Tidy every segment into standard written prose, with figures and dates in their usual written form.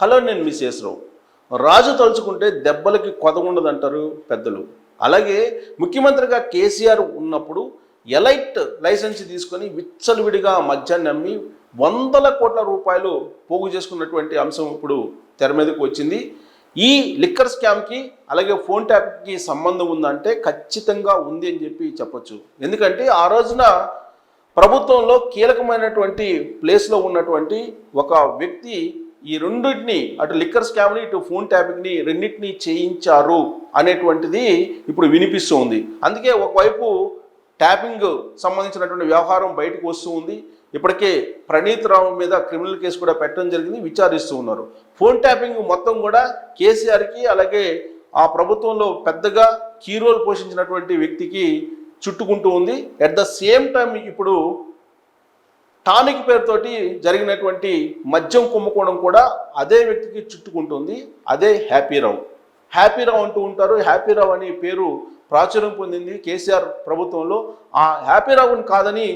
Hello, నేను మిస్సెస్రావు. రాజు తలుచుకుంటే దెబ్బలకి కొదవుండదంటారు పెద్దలు. అలాగే ముఖ్యమంత్రిగా కేసీఆర్ ఉన్నప్పుడు ఎలైట్ లైసెన్స్ తీసుకొని విచ్చలవిడిగా మద్యాన్ని అమ్మి వందల కోట్ల రూపాయలు పోగు చేసుకున్నటువంటి అంశం ఇప్పుడు తెర మీదకి వచ్చింది. ఈ లిక్కర్ స్కామ్కి అలాగే ఫోన్ ట్యాప్కి సంబంధం ఉందంటే ఖచ్చితంగా ఉంది అని చెప్పి చెప్పొచ్చు. ఎందుకంటే ఆ రోజున ప్రభుత్వంలో కీలకమైనటువంటి ప్లేస్లో ఉన్నటువంటి ఒక వ్యక్తి ఈ రెండింటిని, అటు లిక్కర్ స్కామ్ని ఇటు ఫోన్ ట్యాపింగ్ని రెండింటినీ చేయించారు అనేటువంటిది ఇప్పుడు వినిపిస్తూ ఉంది. అందుకే ఒకవైపు ట్యాపింగ్ సంబంధించినటువంటి వ్యవహారం బయటకు వస్తూ ఉంది. ఇప్పటికే ప్రణీత్ రావు మీద క్రిమినల్ కేసు కూడా పెట్టడం జరిగింది, విచారిస్తూ ఉన్నారు. ఫోన్ ట్యాపింగ్ మొత్తం కూడా కేసీఆర్కి అలాగే ఆ ప్రభుత్వంలో పెద్దగా కీ రోల్ పోషించినటువంటి వ్యక్తికి చుట్టుకుంటూ ఉంది. అట్ ద సేమ్ టైం ఇప్పుడు టానిక్ పేరుతోటి జరిగినటువంటి మద్యం కుంభకోణం కూడా అదే వ్యక్తికి చుట్టుకుంటుంది. అదే హ్యాపీరావు. హ్యాపీరావు అంటూ ఉంటారు. హ్యాపీరావు అనే పేరు ప్రాచుర్యం పొందింది కేసీఆర్ ప్రభుత్వంలో. ఆ హ్యాపీరావుని కాదని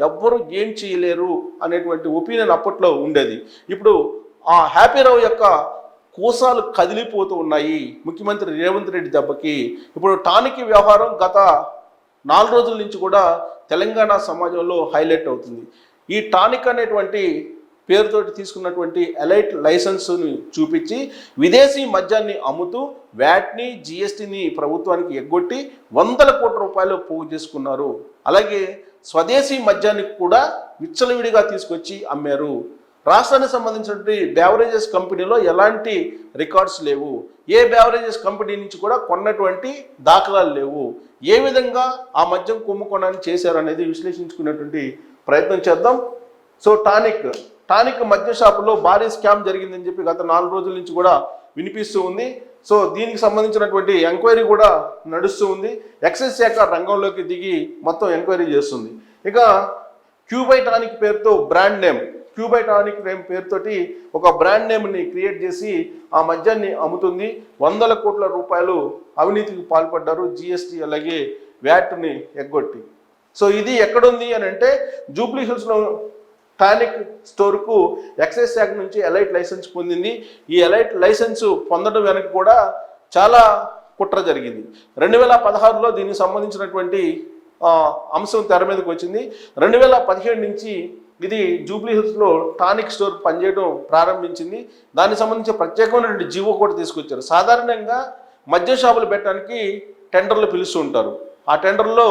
ఎవ్వరూ ఏం చేయలేరు అనేటువంటి ఒపీనియన్ అప్పట్లో ఉండేది. ఇప్పుడు ఆ హ్యాపీరావు యొక్క కోసాలు కదిలిపోతూ ఉన్నాయి ముఖ్యమంత్రి రేవంత్ రెడ్డి దెబ్బకి. ఇప్పుడు టానిక్ వ్యవహారం గత 4 రోజుల నుంచి కూడా తెలంగాణ సమాజంలో హైలైట్ అవుతుంది. ఈ టానిక్ అనేటువంటి పేరుతోటి తీసుకున్నటువంటి ఎలైట్ లైసెన్స్ని చూపించి విదేశీ మద్యాన్ని అమ్ముతూ వ్యాట్ని జిఎస్టీని ప్రభుత్వానికి ఎగ్గొట్టి వందల కోట్ల రూపాయలు పోగు చేసుకున్నారు. అలాగే స్వదేశీ మద్యాన్ని కూడా విచ్చలవిడిగా తీసుకొచ్చి అమ్మారు. రాష్ట్రానికి సంబంధించినటువంటి బేవరేజెస్ కంపెనీలో ఎలాంటి రికార్డ్స్ లేవు. ఏ బేవరేజెస్ కంపెనీ నుంచి కూడా కొన్నటువంటి దాఖలాలు లేవు. ఏ విధంగా ఆ మద్యం కుంభకోణాన్ని చేశారు అనేది విశ్లేషించుకునేటువంటి ప్రయత్నం చేద్దాం. సో టానిక్ మద్య షాపులో భారీ స్కామ్ జరిగిందని చెప్పి గత 4 రోజుల నుంచి కూడా వినిపిస్తూ ఉంది. సో దీనికి సంబంధించినటువంటి ఎంక్వైరీ కూడా నడుస్తూ ఉంది. ఎక్సైజ్ శాఖ రంగంలోకి దిగి మొత్తం ఎంక్వైరీ చేస్తుంది. ఇక క్యూబై టానిక్ పేరుతో బ్రాండ్ నేమ్, క్యూబై టానిక్ నేమ్ పేరుతోటి ఒక బ్రాండ్ నేమ్ని క్రియేట్ చేసి ఆ మద్యాన్ని అమ్ముతుంది. వందల కోట్ల రూపాయలు అవినీతికి పాల్పడ్డారు, జిఎస్టీ అలాగే వ్యాట్ని ఎగ్గొట్టి. సో ఇది ఎక్కడుంది అని అంటే జూబ్లీ హిల్స్లో టానిక్ స్టోర్కు ఎక్సైజ్ శాఖ నుంచి ఎలైట్ లైసెన్స్ పొందింది. ఈ ఎలైట్ లైసెన్స్ పొందడం వెనక కూడా చాలా కుట్ర జరిగింది. 2016లో దీనికి సంబంధించినటువంటి అంశం తెర మీదకి వచ్చింది. 2017 నుంచి ఇది జూబ్లీ హిల్స్లో టానిక్ స్టోర్ పనిచేయడం ప్రారంభించింది. దానికి సంబంధించి ప్రత్యేకమైనటువంటి జీవో కూడా తీసుకొచ్చారు. సాధారణంగా మద్య షాపులు పెట్టడానికి టెండర్లు పిలుస్తూ ఉంటారు. ఆ టెండర్లో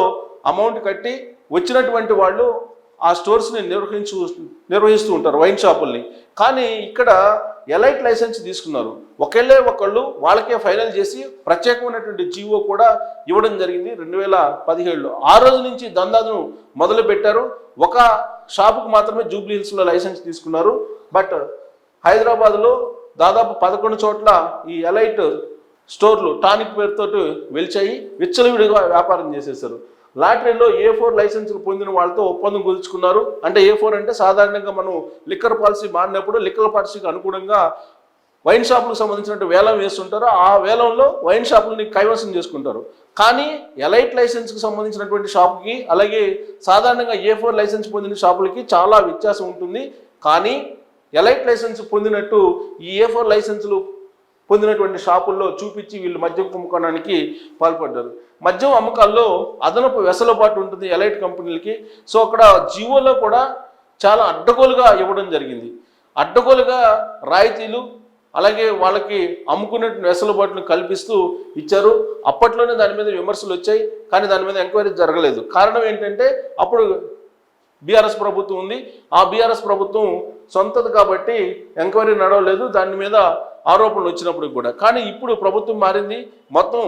అమౌంట్ కట్టి వచ్చినటువంటి వాళ్ళు ఆ స్టోర్స్ని నిర్వహిస్తూ ఉంటారు, వైన్ షాపుల్ని. కానీ ఇక్కడ ఎలైట్ లైసెన్స్ తీసుకున్నారు. ఒకళ్ళు వాళ్ళకే ఫైనల్ చేసి ప్రత్యేకమైనటువంటి జీవో కూడా ఇవ్వడం జరిగింది 2017లో. ఆ రోజు నుంచి దందాను మొదలు పెట్టారు. ఒక షాపుకు మాత్రమే జూబ్లీ హిల్స్లో లైసెన్స్ తీసుకున్నారు. బట్ హైదరాబాద్లో దాదాపు 11 చోట్ల ఈ ఎలైట్ స్టోర్లు టానిక్ పేరుతో వెలిచాయి. విచ్చలవిడిగా వ్యాపారం చేసేసారు. లాటరీలో A4 లైసెన్సులు పొందిన వాళ్ళతో ఒప్పందం కుదుర్చుకున్నారు. అంటే A4 అంటే సాధారణంగా మనం లిక్కర్ పాలసీ మారినప్పుడు లిక్కర్ పాలసీకి అనుగుణంగా వైన్ షాపులకు సంబంధించినట్టు వేలం వేస్తుంటారు. ఆ వేలంలో వైన్ షాపులని కైవసం చేసుకుంటారు. కానీ ఎలైట్ లైసెన్స్కి సంబంధించినటువంటి షాపుకి అలాగే సాధారణంగా A4 లైసెన్స్ పొందిన షాపులకి చాలా వ్యత్యాసం ఉంటుంది. కానీ ఎలైట్ లైసెన్స్ పొందినట్టు ఈ A4 లైసెన్సులు పొందినటువంటి షాపుల్లో చూపించి వీళ్ళు మద్యం కుంభకోణానికి పాల్పడ్డారు. మద్యం అమ్మకాల్లో అదనపు వెసులుబాటు ఉంటుంది ఎలైట్ కంపెనీలకి. సో అక్కడ జియోలో కూడా చాలా అడ్డగోలుగా ఇవ్వడం జరిగింది. అడ్డగోలుగా రాయితీలు అలాగే వాళ్ళకి అమ్ముకునే వెసులుబాటును కల్పిస్తూ ఇచ్చారు. అప్పట్లోనే దాని మీద విమర్శలు వచ్చాయి, కానీ దాని మీద ఎంక్వైరీ జరగలేదు. కారణం ఏంటంటే అప్పుడు బీఆర్ఎస్ ప్రభుత్వం ఉంది. ఆ బీఆర్ఎస్ ప్రభుత్వం సొంతది కాబట్టి ఎంక్వైరీ నడవలేదు దాని మీద ఆరోపణలు వచ్చినప్పుడు కూడా. కానీ ఇప్పుడు ప్రభుత్వం మారింది, మొత్తం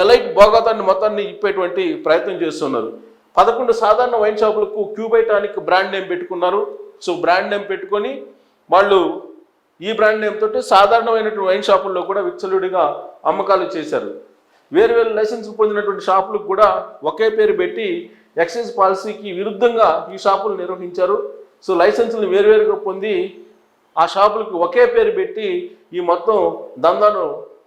ఎలైట్ భోగాతాన్ని మొత్తాన్ని ఇప్పేటువంటి ప్రయత్నం చేస్తున్నారు. 11 సాధారణ వైన్ షాపులకు క్యూబై టానిక్ బ్రాండ్ నేమ్ పెట్టుకున్నారు. సో బ్రాండ్ నేమ్ పెట్టుకొని వాళ్ళు ఈ బ్రాండ్ నేమ్ తోటి సాధారణమైనటువంటి వైన్ షాపుల్లో కూడా విచ్చలుడిగా అమ్మకాలు చేశారు. వేరు లైసెన్స్ పొందినటువంటి షాపులకు కూడా ఒకే పేరు పెట్టి ఎక్సైజ్ పాలసీకి విరుద్ధంగా ఈ షాపులు నిర్వహించారు. సో లైసెన్సులు వేరువేరుగా పొంది ఆ షాపులకు ఒకే పేరు పెట్టి ఈ మొత్తం దందాను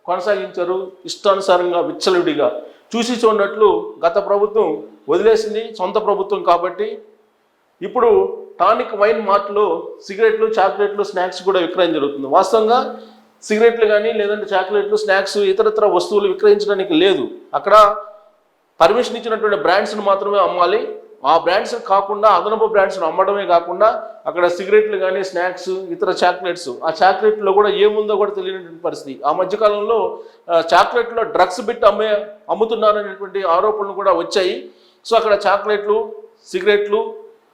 కొనసాగించారు. ఇష్టానుసారంగా విచ్చలుడిగా చూసి చూడనట్లు గత ప్రభుత్వం వదిలేసింది, సొంత ప్రభుత్వం కాబట్టి. ఇప్పుడు టానిక్ వైన్ మార్ట్లో సిగరెట్లు, చాక్లెట్లు, స్నాక్స్ కూడా విక్రయం జరుగుతుంది. వాస్తవంగా సిగరెట్లు కానీ లేదంటే చాక్లెట్లు, స్నాక్స్, ఇతరత్ర వస్తువులు విక్రయించడానికి లేదు. అక్కడ పర్మిషన్ ఇచ్చినటువంటి బ్రాండ్స్ని మాత్రమే అమ్మాలి. ఆ బ్రాండ్స్ కాకుండా అదనపు బ్రాండ్స్ను అమ్మడమే కాకుండా అక్కడ సిగరెట్లు కానీ, స్నాక్స్, ఇతర చాక్లెట్స్, ఆ చాక్లెట్లో కూడా ఏముందో కూడా తెలియనటువంటి పరిస్థితి. ఆ మధ్యకాలంలో చాక్లెట్లో డ్రగ్స్ బిట్ అమ్ముతున్నారనేటువంటి ఆరోపణలు కూడా వచ్చాయి. సో అక్కడ చాక్లెట్లు, సిగరెట్లు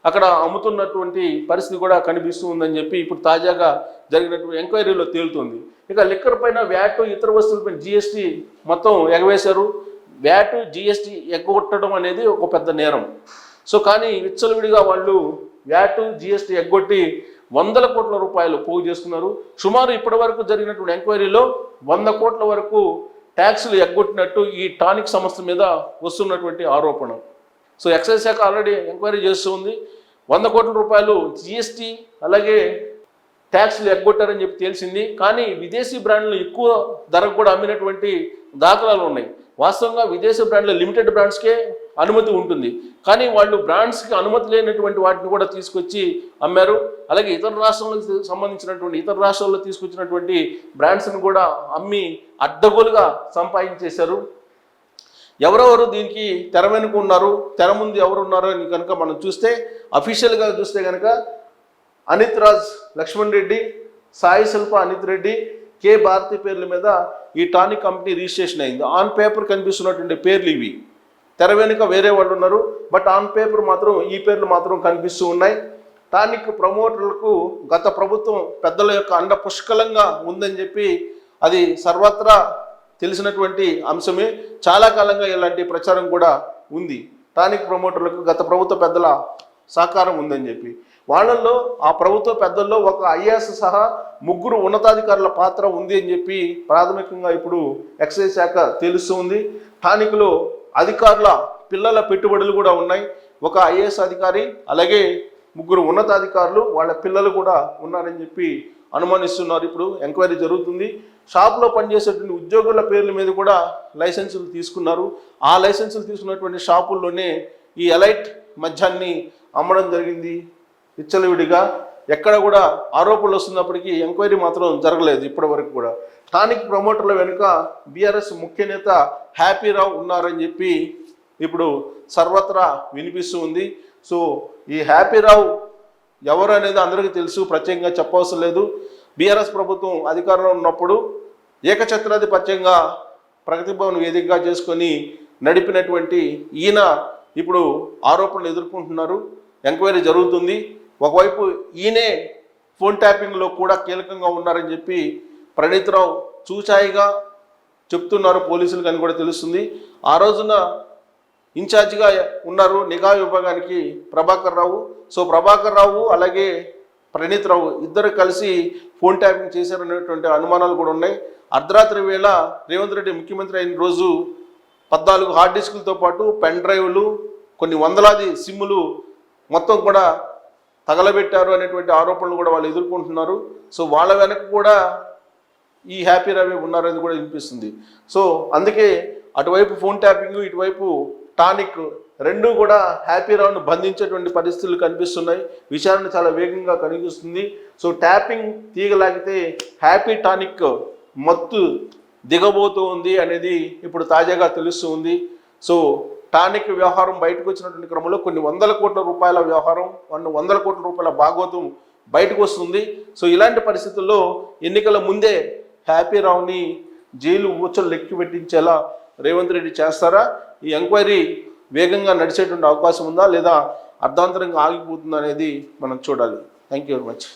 అక్కడ అమ్ముతున్నటువంటి పరిస్థితి కూడా కనిపిస్తూ ఉందని చెప్పి ఇప్పుడు తాజాగా జరిగినటువంటి ఎంక్వైరీలో తేలుతుంది. ఇక లిక్కర్ పైన వ్యాట్, ఇతర వస్తువులపైన జిఎస్టీ మొత్తం ఎగవేశారు. వ్యాట్, జిఎస్టీ ఎగ్గొట్టడం అనేది ఒక పెద్ద నేరం. సో కానీ విచ్చలవిడిగా వాళ్ళు వ్యాట్, జిఎస్టీ ఎగ్గొట్టి 100 కోట్ల రూపాయలు పోగు చేసుకున్నారు. సుమారు ఇప్పటి వరకు జరిగినటువంటి ఎంక్వైరీలో 100 కోట్ల వరకు ట్యాక్సులు ఎగ్గొట్టినట్టు ఈ టానిక్ సంస్థ మీద వస్తున్నటువంటి ఆరోపణ. సో ఎక్సైజ్ శాఖ ఆల్రెడీ ఎంక్వైరీ చేస్తూ ఉంది. 100 కోట్ల రూపాయలు జిఎస్టీ అలాగే ట్యాక్స్లు ఎగ్గొట్టారని చెప్పి తెలిసింది. కానీ విదేశీ బ్రాండ్లు ఎక్కువ ధరకు కూడా అమ్మినటువంటి దాఖలాలు ఉన్నాయి. వాస్తవంగా విదేశీ బ్రాండ్లు లిమిటెడ్ బ్రాండ్స్కే అనుమతి ఉంటుంది. కానీ వాళ్ళు బ్రాండ్స్కి అనుమతి లేనటువంటి వాటిని కూడా తీసుకొచ్చి అమ్మారు. అలాగే ఇతర రాష్ట్రాలకు సంబంధించినటువంటి ఇతర రాష్ట్రాల్లో తీసుకొచ్చినటువంటి బ్రాండ్స్ని కూడా అమ్మి అడ్డగోలుగా సంపాదించేశారు. ఎవరెవరు దీనికి తెర వెనుక ఉన్నారు, తెర ముందు ఎవరు ఉన్నారు అని కనుక మనం చూస్తే అఫీషియల్గా చూస్తే కనుక అనిత్ రాజ్ లక్ష్మణ్ రెడ్డి, సాయి శిల్ప అనిత్ రెడ్డి, కే భారతి పేర్ల మీద ఈ టానిక్ కంపెనీ రిజిస్ట్రేషన్ అయింది. ఆన్ పేపర్ కనిపిస్తున్నటువంటి పేర్లు ఇవి. తెర వెనుక వేరే వాళ్ళు ఉన్నారు, బట్ ఆన్ పేపర్ మాత్రం ఈ పేర్లు మాత్రం కనిపిస్తూ ఉన్నాయి. టానిక్ ప్రమోటర్లకు గత ప్రభుత్వం పెద్దల యొక్క అండ పుష్కలంగా ఉందని చెప్పి అది సర్వత్రా తెలిసినటువంటి అంశమే. చాలా కాలంగా ఇలాంటి ప్రచారం కూడా ఉంది. టానిక్ ప్రమోటర్లకు గత ప్రభుత్వ పెద్దల సహకారం ఉందని చెప్పి వాళ్ళల్లో ఆ ప్రభుత్వ పెద్దల్లో ఒక ఐఏఎస్ సహా 3 ఉన్నతాధికారుల పాత్ర ఉంది అని చెప్పి ప్రాథమికంగా ఇప్పుడు ఎక్సైజ్ శాఖ తెలుస్తూ ఉంది. టానిక్లో అధికారుల పిల్లల పెట్టుబడులు కూడా ఉన్నాయి. ఒక ఐఏఎస్ అధికారి అలాగే 3 ఉన్నతాధికారులు వాళ్ళ పిల్లలు కూడా ఉన్నారని చెప్పి అనుమానిస్తున్నారు. ఇప్పుడు ఎంక్వైరీ జరుగుతుంది. షాప్లో పనిచేసేటువంటి ఉద్యోగుల పేర్ల మీద కూడా లైసెన్సులు తీసుకున్నారు. ఆ లైసెన్సులు తీసుకున్నటువంటి షాపుల్లోనే ఈ ఎలైట్ మద్యాన్ని అమ్మడం జరిగింది విచ్చలవిడిగా. ఎక్కడ కూడా ఆరోపణలు వస్తున్నప్పటికీ ఎంక్వైరీ మాత్రం జరగలేదు ఇప్పటి వరకు కూడా. టానిక్ ప్రమోటర్ల వెనుక బీఆర్ఎస్ ముఖ్య నేత హ్యాపీరావు ఉన్నారని చెప్పి ఇప్పుడు సర్వత్రా వినిపిస్తూ ఉంది. సో ఈ హ్యాపీరావు ఎవరు అనేది అందరికీ తెలుసు, ప్రత్యేకంగా చెప్పవలసిన లేదు. బీఆర్ఎస్ ప్రభుత్వం అధికారంలో ఉన్నప్పుడు ఏకఛత్రాధిపత్యంగా ప్రగతి భవన్ వేదికగా చేసుకొని నడిపినటువంటి ఈయన ఇప్పుడు ఆరోపణలు ఎదుర్కొంటున్నారు. ఎంక్వైరీ జరుగుతుంది. ఒకవైపు ఈయనే ఫోన్ ట్యాపింగ్లో కూడా కీలకంగా ఉన్నారని చెప్పి ప్రణీత్ రావు చూచాయిగా చెప్తున్నారు పోలీసులకు అని కూడా తెలుస్తుంది. ఆ రోజున ఇన్ఛార్జిగా ఉన్నారు నిఘా విభాగానికి ప్రభాకర్ రావు. సో ప్రభాకర్ రావు అలాగే ప్రణీత్ రావు ఇద్దరు కలిసి ఫోన్ ట్యాపింగ్ చేశారనేటువంటి అనుమానాలు కూడా ఉన్నాయి. అర్ధరాత్రి వేళ రేవంత్ రెడ్డి ముఖ్యమంత్రి అయిన రోజు 14 హార్డ్ డిస్కులతో పాటు పెన్ డ్రైవ్లు, కొన్ని వందలాది సిమ్ములు మొత్తం కూడా తగలబెట్టారు అనేటువంటి ఆరోపణలు కూడా వాళ్ళు ఎదుర్కొంటున్నారు. సో వాళ్ళ వెనక కూడా ఈ హ్యాపీ రవి ఉన్నారని కూడా వినిపిస్తుంది. సో అందుకే అటువైపు ఫోన్ ట్యాపింగ్, ఇటువైపు టానిక్ రెండూ కూడా హ్యాపీ రావును బంధించేటువంటి పరిస్థితులు కనిపిస్తున్నాయి. విచారణ చాలా వేగంగా కనిపిస్తుంది. సో ట్యాపింగ్ తీగలాగితే హ్యాపీ టానిక్ మత్తు దిగబోతూ ఉంది అనేది ఇప్పుడు తాజాగా తెలుస్తూ ఉంది. సో టానిక్ వ్యవహారం బయటకు వచ్చినటువంటి క్రమంలో కొన్ని 100 కోట్ల రూపాయల వ్యవహారం, 100 కోట్ల రూపాయల భాగోతం బయటకు వస్తుంది. సో ఇలాంటి పరిస్థితుల్లో ఎన్నికల ముందే హ్యాపీ రావుని జైలు ఊచలు లెక్కి పెట్టించేలా రేవంత్ రెడ్డి చేస్తారా? ఈ ఎంక్వైరీ వేగంగా నడిచేటువంటి అవకాశం ఉందా లేదా అర్ధాంతరంగా ఆగిపోతుందా అనేది మనం చూడాలి. Thank you very much.